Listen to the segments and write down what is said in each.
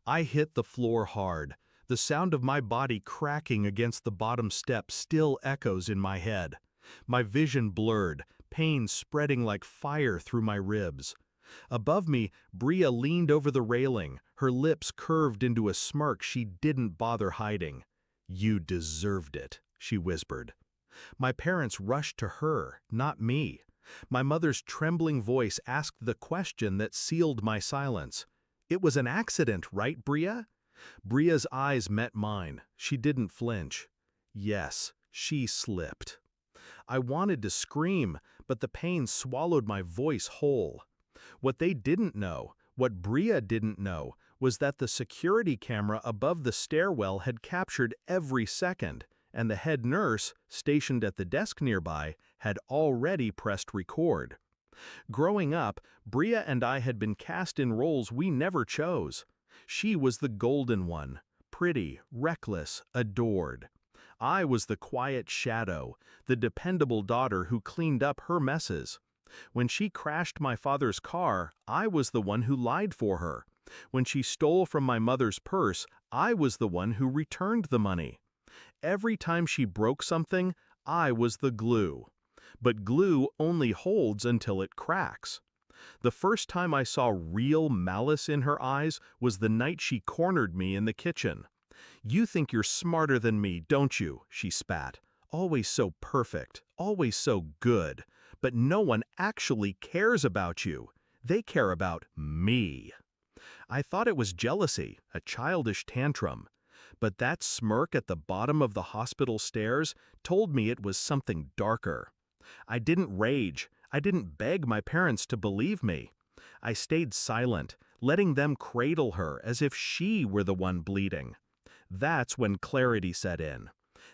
I hit the floor hard. The sound of my body cracking against the bottom step still echoes in my head. My vision blurred, pain spreading like fire through my ribs. Above me, Bria leaned over the railing, her lips curved into a smirk she didn't bother hiding. "You deserved it," she whispered. My parents rushed to her, not me. My mother's trembling voice asked the question that sealed my silence. "It was an accident, right, Bria?" Bria's eyes met mine. She didn't flinch. Yes, she slipped. I wanted to scream, but the pain swallowed my voice whole. What they didn't know, what Bria didn't know, was that the security camera above the stairwell had captured every second, and the head nurse, stationed at the desk nearby, had already pressed record. Growing up, Bria and I had been cast in roles we never chose. She was the golden one, pretty, reckless, adored. I was the quiet shadow, the dependable daughter who cleaned up her messes. When she crashed my father's car, I was the one who lied for her. When she stole from my mother's purse, I was the one who returned the money. Every time she broke something, I was the glue. But glue only holds until it cracks. The first time I saw real malice in her eyes was the night she cornered me in the kitchen. "You think you're smarter than me, don't you?" she spat. "Always so perfect, always so good. But no one actually cares about you. They care about me." I thought it was jealousy, a childish tantrum. But that smirk at the bottom of the hospital stairs told me it was something darker. I didn't rage. I didn't beg my parents to believe me. I stayed silent, letting them cradle her as if she were the one bleeding. That's when clarity set in.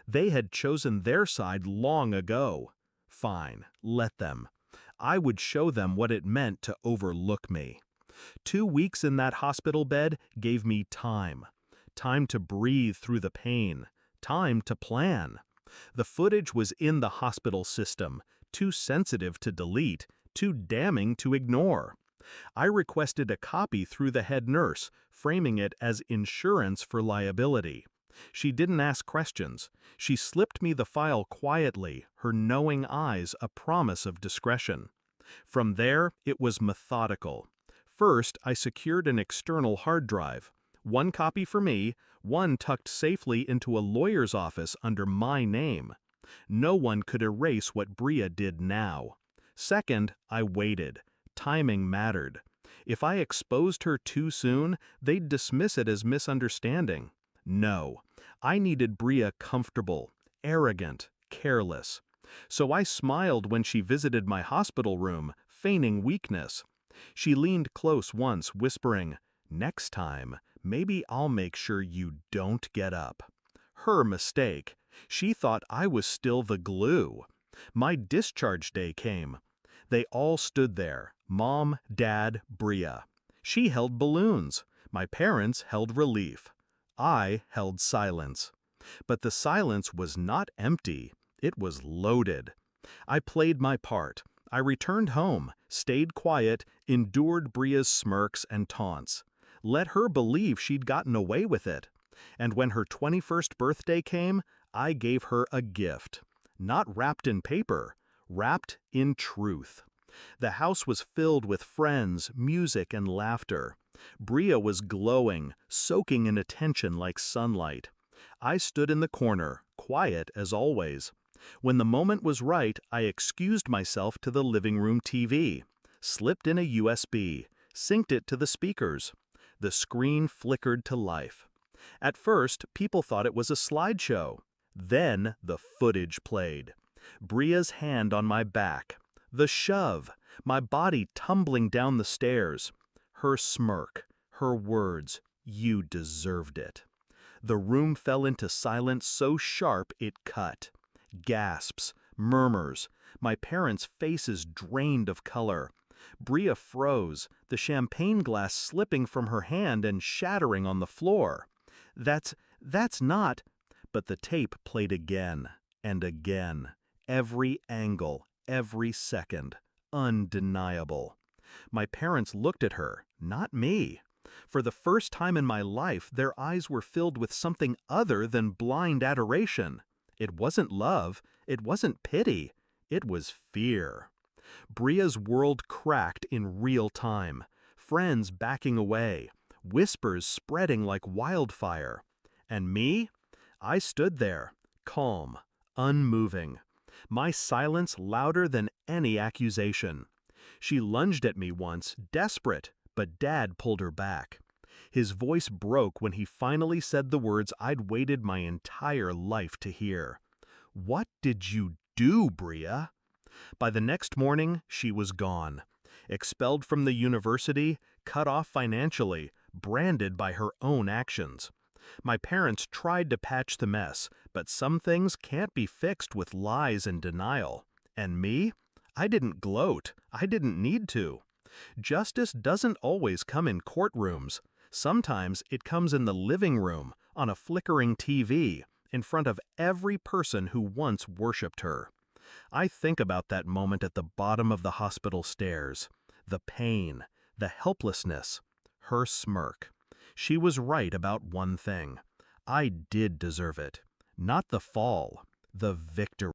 They had chosen their side long ago. Fine, let them. I would show them what it meant to overlook me. 2 weeks in that hospital bed gave me time. Time to breathe through the pain. Time to plan. The footage was in the hospital system, too sensitive to delete, too damning to ignore. I requested a copy through the head nurse, framing it as insurance for liability. She didn't ask questions. She slipped me the file quietly, her knowing eyes a promise of discretion. From there, it was methodical. First, I secured an external hard drive. One copy for me, one tucked safely into a lawyer's office under my name. No one could erase what Bria did now. Second, I waited. Timing mattered. If I exposed her too soon, they'd dismiss it as misunderstanding. No, I needed Bria comfortable, arrogant, careless. So I smiled when she visited my hospital room, feigning weakness. She leaned close once, whispering, "Next time, maybe I'll make sure you don't get up." Her mistake. She thought I was still the glue. My discharge day came. They all stood there, Mom, Dad, Bria. She held balloons. My parents held relief. I held silence. But the silence was not empty. It was loaded. I played my part. I returned home, stayed quiet, endured Bria's smirks and taunts. Let her believe she'd gotten away with it. And when her 21st birthday came, I gave her a gift. Not wrapped in paper, wrapped in truth. The house was filled with friends, music, and laughter. Bria was glowing, soaking in attention like sunlight. I stood in the corner, quiet as always. When the moment was right, I excused myself to the living room TV, slipped in a USB, synced it to the speakers. The screen flickered to life. At first, people thought it was a slideshow. Then the footage played. Bria's hand on my back. The shove. My body tumbling down the stairs. Her smirk. Her words. "You deserved it." The room fell into silence so sharp it cut. Gasps. Murmurs. My parents' faces drained of color. Bria froze, the champagne glass slipping from her hand and shattering on the floor. That's not... But the tape played again and again. Every angle, every second. Undeniable. My parents looked at her, not me. For the first time in my life, their eyes were filled with something other than blind adoration. It wasn't love, it wasn't pity, it was fear. Bria's world cracked in real time, friends backing away, whispers spreading like wildfire. And me? I stood there, calm, unmoving, my silence louder than any accusation. She lunged at me once, desperate, but Dad pulled her back. His voice broke when he finally said the words I'd waited my entire life to hear. "What did you do, Bria?" By the next morning, she was gone. Expelled from the university, cut off financially, branded by her own actions. My parents tried to patch the mess, but some things can't be fixed with lies and denial. And me? I didn't gloat. I didn't need to. Justice doesn't always come in courtrooms. Sometimes it comes in the living room, on a flickering TV, in front of every person who once worshipped her. I think about that moment at the bottom of the hospital stairs. The pain, the helplessness, her smirk. She was right about one thing. I did deserve it. Not the fall, the victory.